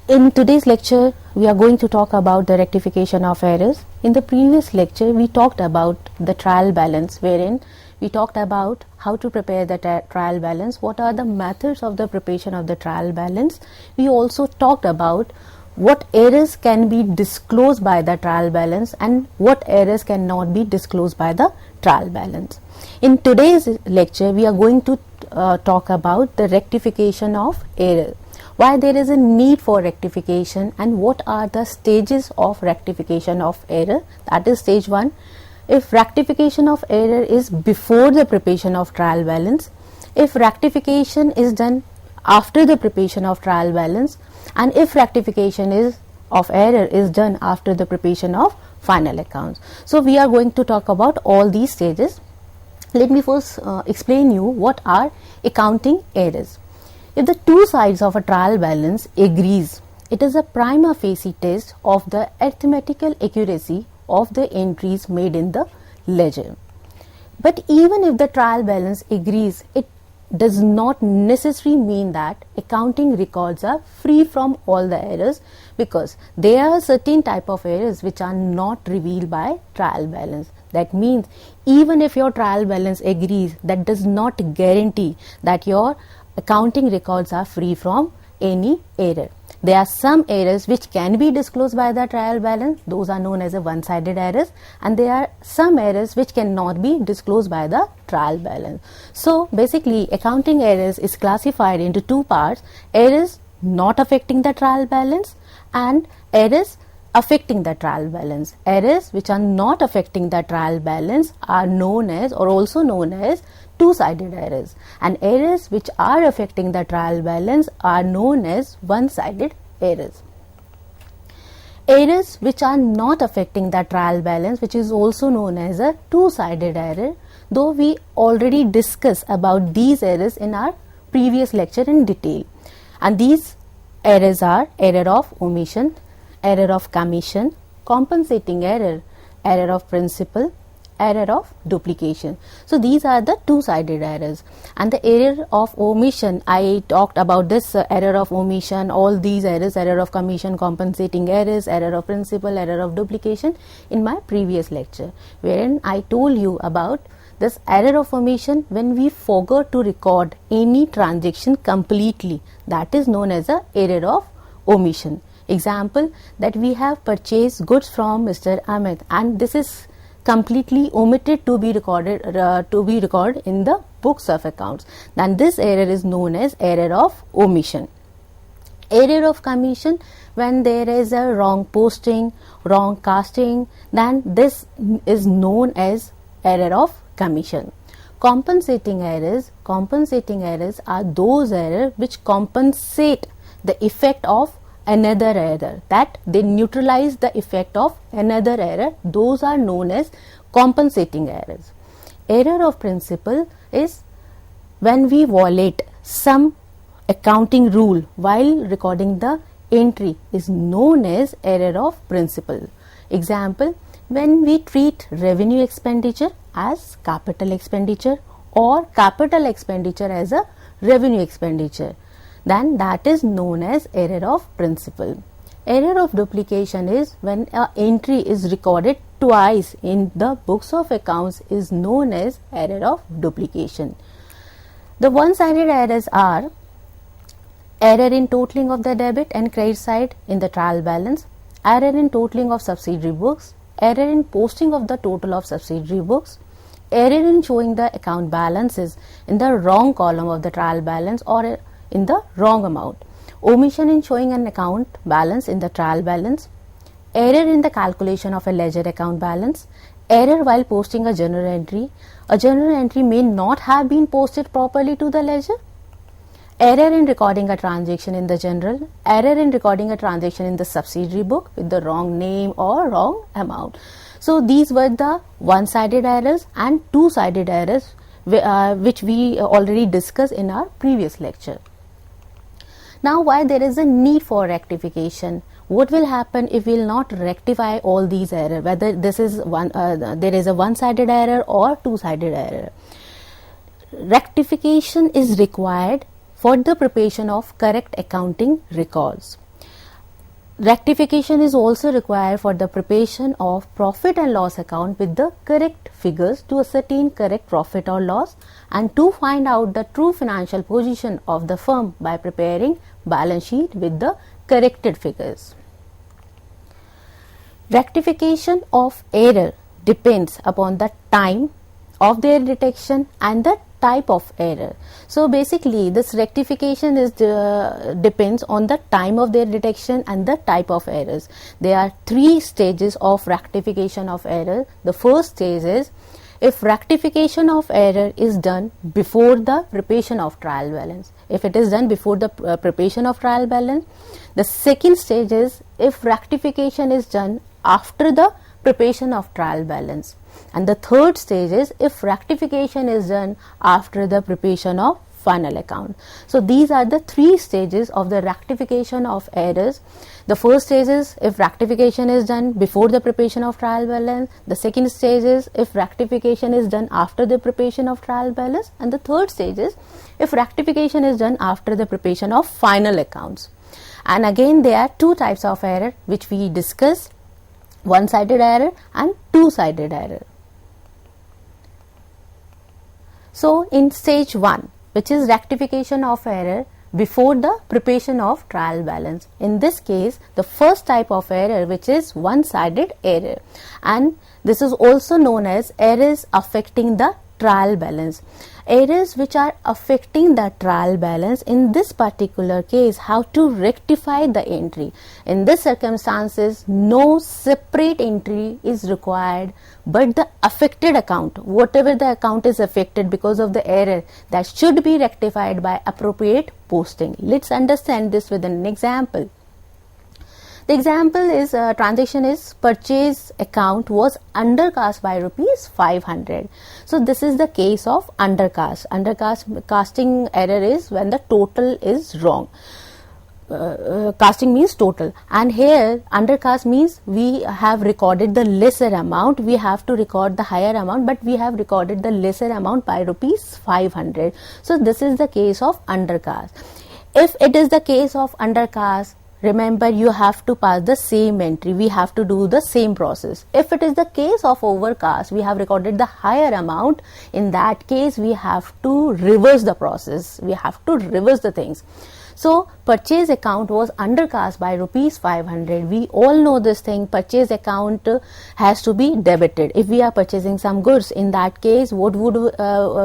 In today's lecture, we are going to talk about the rectification of errors. In the previous lecture, we talked about the trial balance, wherein we talked about how to prepare the trial balance, what are the methods of the preparation of the trial balance. We also talked about what errors can be disclosed by the trial balance and what errors cannot be disclosed by the trial balance. In today's lecture, we are going to talk about the rectification of error. Why there is a need for rectification and what are the stages of rectification of error. That is stage 1. If rectification of error is before the preparation of trial balance, if rectification is done after the preparation of trial balance, and if rectification of error is done after the preparation of final accounts. So we are going to talk about all these stages. Let me first explain you what are accounting errors. If the two sides of a trial balance agrees, it is a prima facie test of the arithmetical accuracy of the entries made in the ledger. But even if the trial balance agrees, it does not necessarily mean that accounting records are free from all the errors, because there are certain type of errors which are not revealed by trial balance. That means even if your trial balance agrees, that does not guarantee that your accounting records are free from any error. There are some errors which can be disclosed by the trial balance, those are known as a one-sided errors, and there are some errors which cannot be disclosed by the trial balance. So basically accounting errors is classified into two parts: errors not affecting the trial balance and errors affecting the trial balance. Errors which are not affecting the trial balance are known as, or also known as, two-sided errors, and errors which are affecting the trial balance are known as one-sided errors. Errors which are not affecting the trial balance, which is also known as a two-sided error, though we already discussed about these errors in our previous lecture in detail. And these errors are error of omission, error of commission, compensating error, error of principal, error of duplication. So these are the two-sided errors. And the error of omission, I talked about this error of omission, all these errors, error of commission, compensating errors, error of principal, error of duplication, in my previous lecture, wherein I told you about this error of omission when we forgot to record any transaction completely. That is known as a error of omission. Example, that we have purchased goods from Mr. Amit and this is completely omitted to be recorded in the books of accounts, then this error is known as error of omission. Error of commission, when there is a wrong posting, wrong casting, then this is known as error of commission. Compensating errors are those errors which compensate the effect of another error, that they neutralize the effect of another error. Those are known as compensating errors. Error of principle is when we violate some accounting rule while recording the entry, is known as error of principle. Example, when we treat revenue expenditure as capital expenditure or capital expenditure as a revenue expenditure, then that is known as error of principle. Error of duplication is when an entry is recorded twice in the books of accounts, is known as error of duplication. The one-sided errors are error in totaling of the debit and credit side in the trial balance, error in totaling of subsidiary books, error in posting of the total of subsidiary books, error in showing the account balances in the wrong column of the trial balance or in the wrong amount, omission in showing an account balance in the trial balance, error in the calculation of a ledger account balance, error while posting a journal entry may not have been posted properly to the ledger, error in recording a transaction in the journal, error in recording a transaction in the subsidiary book with the wrong name or wrong amount. So these were the one-sided errors and two-sided errors which we already discussed in our previous lecture. Now, why there is a need for rectification? What will happen if we will not rectify all these errors, whether this is there is a one-sided error or two-sided error? Rectification is required for the preparation of correct accounting records. Rectification is also required for the preparation of profit and loss account with the correct figures to ascertain correct profit or loss and to find out the true financial position of the firm by preparing balance sheet with the corrected figures. Rectification of error depends upon the time of their detection and the type of error. So basically this rectification is depends on the time of their detection and the type of errors. There are three stages of rectification of error. The first stage is if rectification of error is done before the preparation of trial balance. If it is done before the preparation of trial balance. The second stage is if rectification is done after the preparation of trial balance. And the third stage is if rectification is done after the preparation of final account. So these are the three stages of the rectification of errors. The first stage is if rectification is done before the preparation of trial balance. The second stage is if rectification is done after the preparation of trial balance. And the third stage is if rectification is done after the preparation of final accounts. And again there are two types of error which we discussed: one-sided error and two-sided error. So in stage 1, which is rectification of error before the preparation of trial balance, in this case the first type of error, which is one-sided error, and this is also known as errors affecting the trial balance. Errors which are affecting the trial balance, in this particular case, how to rectify the entry. In this circumstances, no separate entry is required, but the affected account, whatever the account is affected because of the error, that should be rectified by appropriate posting. Let's understand this with an example. The example is transaction is purchase account was undercast by rupees 500. So this is the case of undercast. Casting error is when the total is wrong. Casting means total, and here undercast means we have recorded the lesser amount. We have to record the higher amount, but we have recorded the lesser amount by rupees 500. So this is the case of undercast. If it is the case of undercast, remember you have to pass the same entry. We have to do the same process. If it is the case of overcast, we have recorded the higher amount. In that case, we have to reverse the process. We have to reverse the things. So purchase account was undercast by rupees 500. We all know this thing. Purchase account has to be debited. If we are purchasing some goods, in that case, what would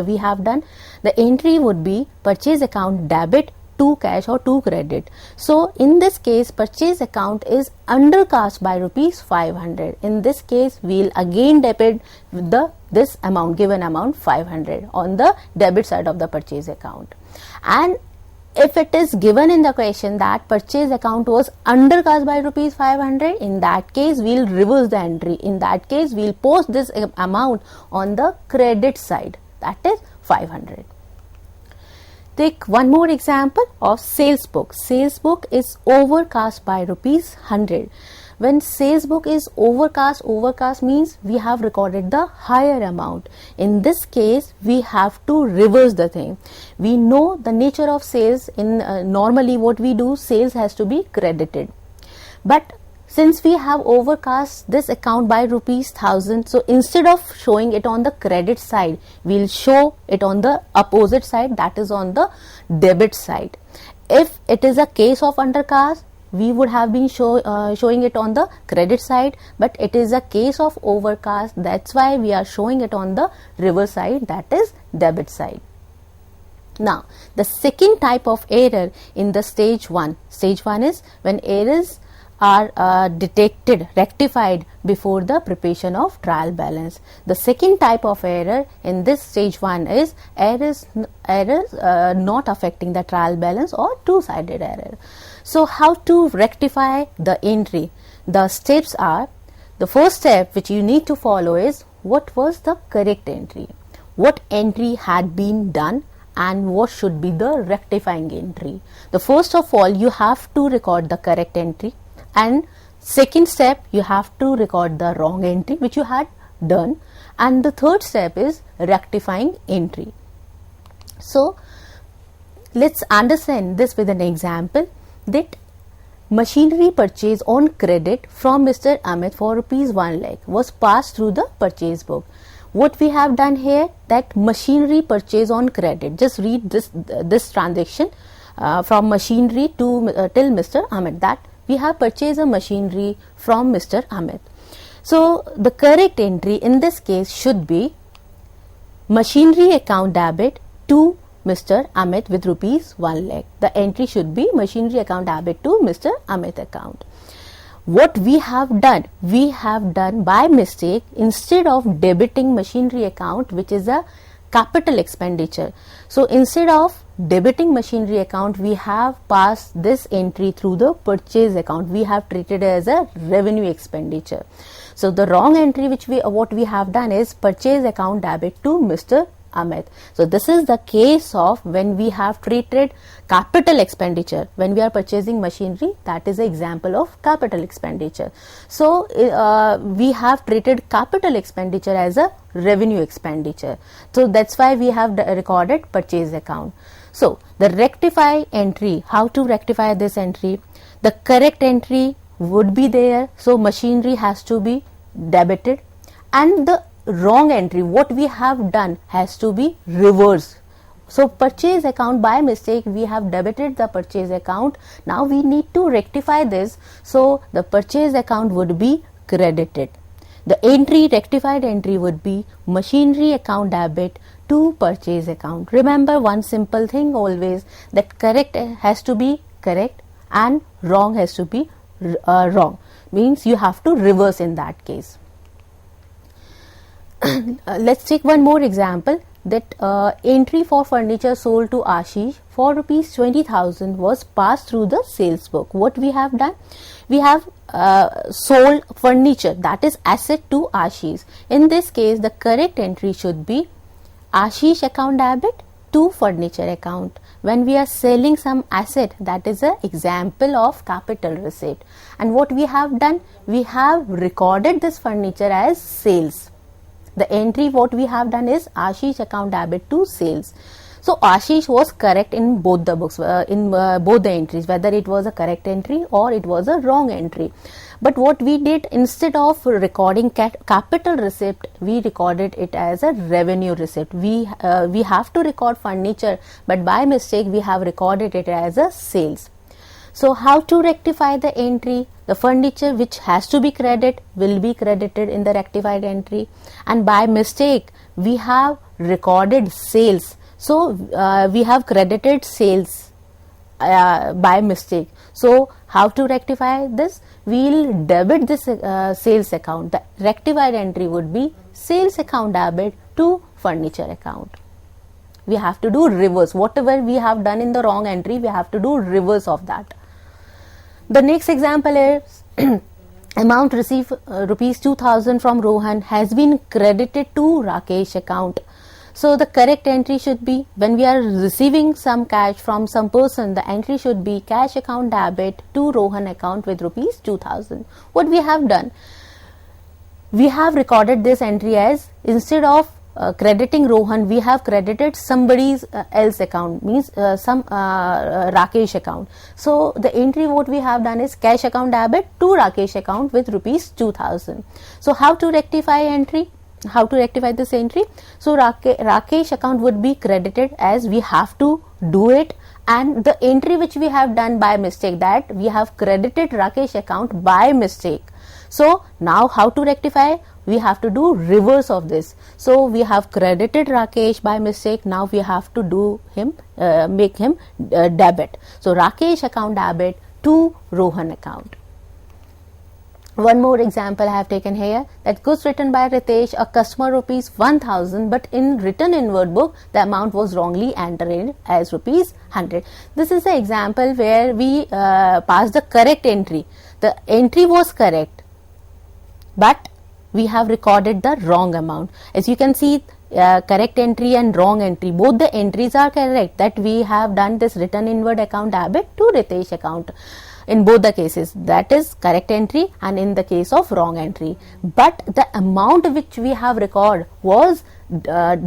we have done? The entry would be purchase account debit to cash or to credit. So in this case, purchase account is undercast by rupees 500. In this case, we'll again debit this amount, given amount 500 on the debit side of the purchase account. And if it is given in the question that purchase account was undercast by rupees 500, in that case we'll reverse the entry. In that case, we'll post this amount on the credit side, that is 500. Take one more example of sales book. Sales book is overcast by rupees 100. When sales book is overcast means we have recorded the higher amount. In this case, we have to reverse the thing. We know the nature of sales. In normally what we do, sales has to be credited. But since we have overcast this account by rupees 1000, so instead of showing it on the credit side, we'll show it on the opposite side, that is on the debit side. If it is a case of undercast, we would have been showing it on the credit side, but it is a case of overcast, that's why we are showing it on the reverse side, that is debit side. Now, the second type of error in the stage 1. Stage 1 is when errors are detected, rectified before the preparation of trial balance. The second type of error in this stage 1 is errors not affecting the trial balance or two-sided error. So how to rectify the entry? The steps are, the first step which you need to follow is what was the correct entry, what entry had been done, and what should be the rectifying entry. The first of all, you have to record the correct entry, and second step, you have to record the wrong entry which you had done, and the third step is rectifying entry. So let's understand this with an example, that machinery purchase on credit from Mr. Amit for rupees 1 lakh was passed through the purchase book. What we have done here, that machinery purchase on credit. Just read this transaction from machinery to till Mr. Amit, that we have purchased a machinery from Mr. Amit. So the correct entry in this case should be machinery account debit to Mr. Amit with rupees 1 lakh. The entry should be machinery account debit to Mr. Amit account. What we have done by mistake, instead of debiting machinery account, which is a capital expenditure. So instead of debiting machinery account, we have passed this entry through the purchase account. We have treated it as a revenue expenditure. So the wrong entry what we have done is purchase account debit to Mr. Amit. So this is the case of when we have treated capital expenditure. When we are purchasing machinery, that is an example of capital expenditure. So we have treated capital expenditure as a revenue expenditure. So that's why we have recorded purchase account. So the rectify entry, how to rectify this entry? The correct entry would be there. So machinery has to be debited, and the wrong entry, what we have done, has to be reversed. So purchase account, by mistake we have debited the purchase account. Now we need to rectify this. So the purchase account would be credited. The entry, rectified entry, would be machinery account debit to purchase account. Remember one simple thing always, that correct has to be correct and wrong has to be wrong. Means you have to reverse in that case. Let's take one more example, that entry for furniture sold to Ashish for rupees 20,000 was passed through the sales book. What we have done? We have sold furniture, that is asset, to Ashish. In this case, the correct entry should be Ashish account debit to furniture account. When we are selling some asset, that is an example of capital receipt. And what we have done? We have recorded this furniture as sales. The entry what we have done is Ashish account debit to sales. So Ashish was correct in both the books, in both the entries, whether it was a correct entry or it was a wrong entry. But what we did, instead of recording capital receipt, we recorded it as a revenue receipt. We have to record furniture, but by mistake we have recorded it as a sales. So how to rectify the entry? The furniture which has to be credited will be credited in the rectified entry, and by mistake we have recorded sales. So we have credited sales by mistake. So how to rectify this? We will debit this sales account. The rectified entry would be sales account debit to furniture account. We have to do reverse. Whatever we have done in the wrong entry, we have to do reverse of that. The next example is amount received rupees 2,000 from Rohan has been credited to Rakesh account. So the correct entry should be, when we are receiving some cash from some person, the entry should be cash account debit to Rohan account with rupees 2,000. What we have done? We have recorded this entry as, instead of crediting Rohan, we have credited somebody's else account, means some Rakesh account. So the entry what we have done is cash account debit to Rakesh account with rupees 2,000. So how to rectify entry? How to rectify this entry? So Rakesh account would be credited, as we have to do it, and the entry which we have done by mistake, that we have credited Rakesh account by mistake. So now how to rectify? We have to do reverse of this. So we have credited Rakesh by mistake. Now we have to do him, make him debit. So Rakesh account debit to Rohan account. One more example I have taken here, that goods written by Ritesh, a customer rupees 1,000, but in written inward book the amount was wrongly entered as rupees 100. This is the example where we passed the correct entry. The entry was correct, but we have recorded the wrong amount. As you can see, correct entry and wrong entry, both the entries are correct, that we have done this written inward account debit to Ritesh account. In both the cases, that is correct entry, and in the case of wrong entry. But the amount which we have recorded was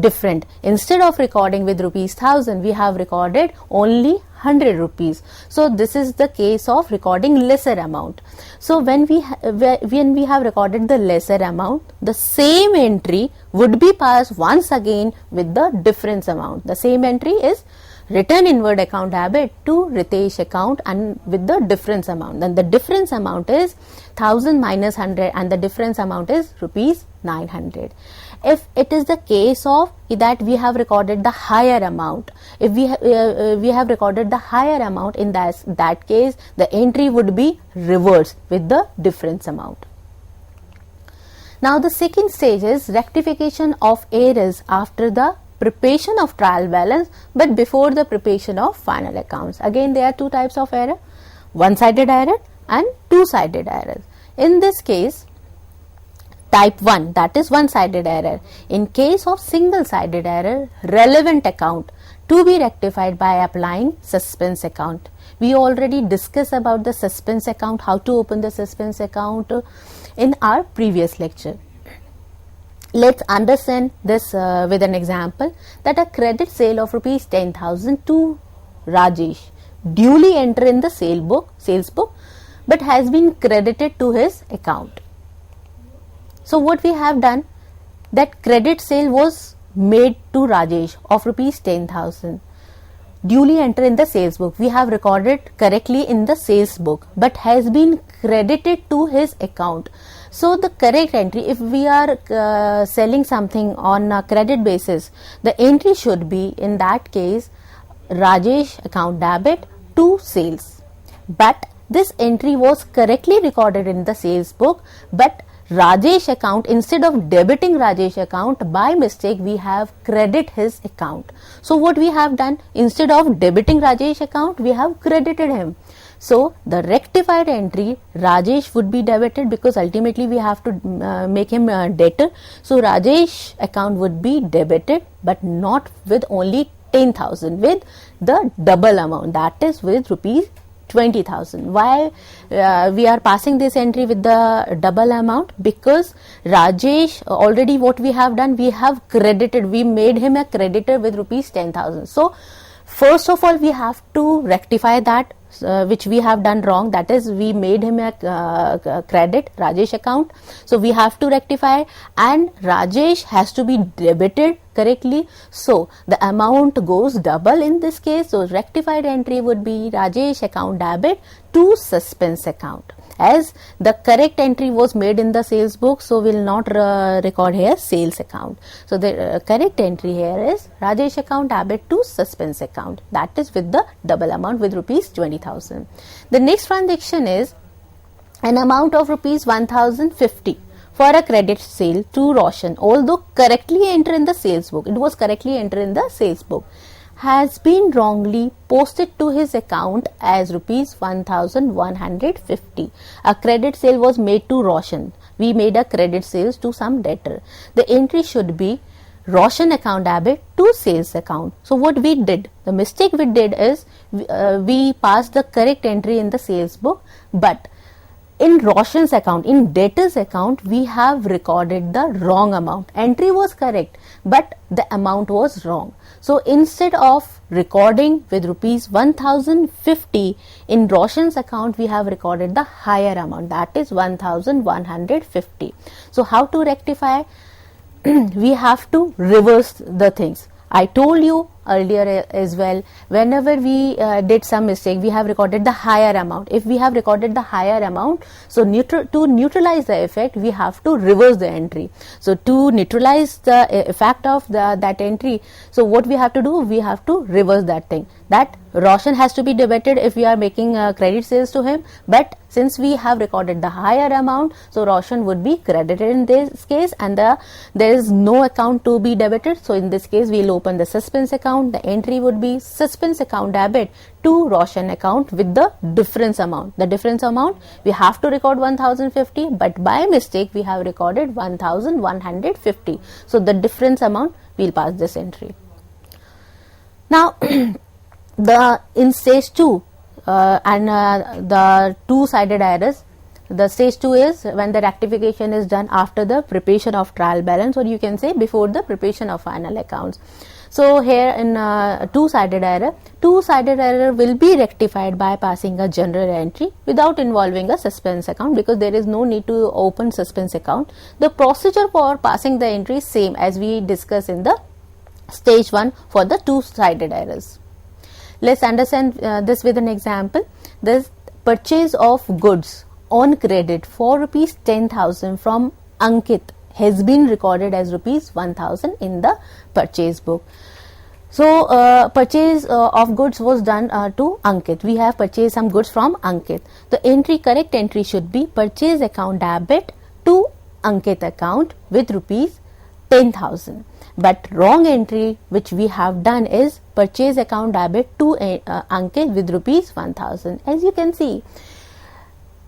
different. Instead of recording with rupees 1,000, we have recorded only 100 rupees. So this is the case of recording lesser amount. So when we have recorded the lesser amount, the same entry would be passed once again with the difference amount. The same entry is return inward account debit to Ritesh account and with the difference amount. Then the difference amount is 1000 minus 100 and the difference amount is rupees 900. If it is the case of that we have recorded the higher amount, if we have recorded the higher amount, in that case the entry would be reversed with the difference amount. Now the second stage is rectification of errors after the preparation of trial balance but before the preparation of final accounts. Again, there are two types of error, one-sided error and two-sided errors. In this case, type 1, that is one-sided error. In case of single-sided error, relevant account to be rectified by applying suspense account. We already discussed about the suspense account, how to open the suspense account in our previous lecture. Let's understand this with an example, that a credit sale of rupees 10,000 to Rajesh duly entered in the sales book but has been credited to his account. So what we have done, that credit sale was made to Rajesh of rupees 10,000 duly entered in the sales book. We have recorded correctly in the sales book but has been credited to his account. So the correct entry, if we are selling something on a credit basis, the entry should be in that case Rajesh account debit to sales. But this entry was correctly recorded in the sales book, but Rajesh account, instead of debiting Rajesh account, by mistake we have credit his account. So what we have done, instead of debiting Rajesh account, we have credited him. So the rectified entry, Rajesh would be debited because ultimately we have to make him a debtor. So Rajesh account would be debited but not with only 10,000, with the double amount, that is with rupees 20,000. Why we are passing this entry with the double amount? Because Rajesh, already what we have done, we have credited, we made him a creditor with rupees 10,000. So first of all we have to rectify that which we have done wrong, that is we made him a credit Rajesh account. So we have to rectify and Rajesh has to be debited correctly. So the amount goes double in this case. So rectified entry would be Rajesh account debit to suspense account. As the correct entry was made in the sales book, so we will not record here sales account. So the correct entry here is Rajesh account debit to suspense account, that is with the double amount with rupees 20,000. The next transaction is an amount of rupees 1,050 for a credit sale to Roshan, although correctly entered in the sales book, it was correctly entered in the sales book, has been wrongly posted to his account as rupees 1,150. A credit sale was made to Roshan. We made a credit sales to some debtor. The entry should be Roshan account debit to sales account. So what we did, the mistake we did is we passed the correct entry in the sales book, but in Roshan's account, in debtor's account, we have recorded the wrong amount. Entry was correct, but the amount was wrong. So instead of recording with rupees 1,050 in Roshan's account, we have recorded the higher amount, that is 1,150. So how to rectify? We have to reverse the things. I told you earlier as well, whenever we did some mistake, we have recorded the higher amount. If we have recorded the higher amount, so to neutralize the effect, we have to reverse the entry. So to neutralize the effect of that entry, so what we have to do, we have to reverse that thing. That Roshan has to be debited if we are making credit sales to him, but since we have recorded the higher amount, so Roshan would be credited in this case and there is no account to be debited. So in this case, we will open the suspense account. The entry would be suspense account debit to Roshan account with the difference amount. The difference amount, we have to record 1,050, but by mistake we have recorded 1,150. So the difference amount, we will pass this entry. Now in stage 2 the two-sided errors, the stage 2 is when the rectification is done after the preparation of trial balance, or you can say before the preparation of final accounts. So here in two-sided error will be rectified by passing a general entry without involving a suspense account, because there is no need to open suspense account. The procedure for passing the entry is same as we discussed in the stage 1 for the two-sided errors. Let's understand this with an example. This purchase of goods on credit for rupees 10,000 from Ankit has been recorded as rupees 1,000 in the purchase book. So purchase of goods was done to Ankit. We have purchased some goods from Ankit. The correct entry should be purchase account debit to Ankit account with rupees 10,000. But wrong entry which we have done is purchase account debit to Ankit with rupees 1,000. As you can see,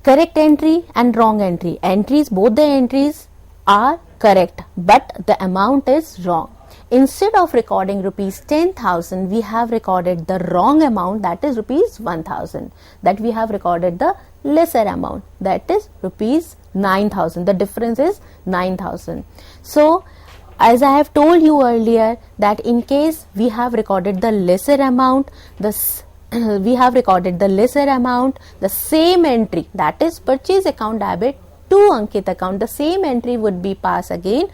correct entry and wrong entry. Both the entries are correct, but the amount is wrong. Instead of recording rupees 10,000, we have recorded the wrong amount, that is rupees 1,000. That we have recorded the lesser amount, that is rupees 9,000. The difference is 9,000. So as I have told you earlier, that in case we have recorded the lesser amount, the same entry, that is purchase account debit to Ankit account, the same entry would be passed again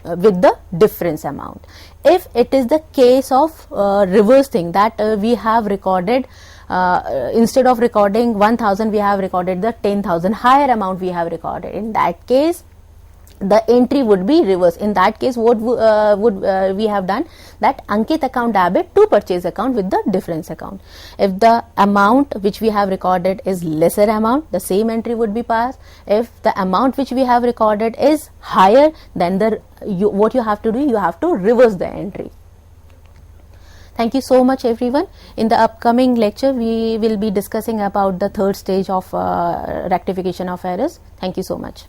with the difference amount. If it is the case of reverse thing, that we have recorded instead of recording 1,000, we have recorded the 10,000, higher amount we have recorded. In that case, the entry would be reverse. In that case, what would we have done? That Ankit account debit to purchase account with the difference account. If the amount which we have recorded is lesser amount, the same entry would be passed. If the amount which we have recorded is higher, then what you have to do, you have to reverse the entry. Thank you so much everyone. In the upcoming lecture, we will be discussing about the third stage of rectification of errors. Thank you so much.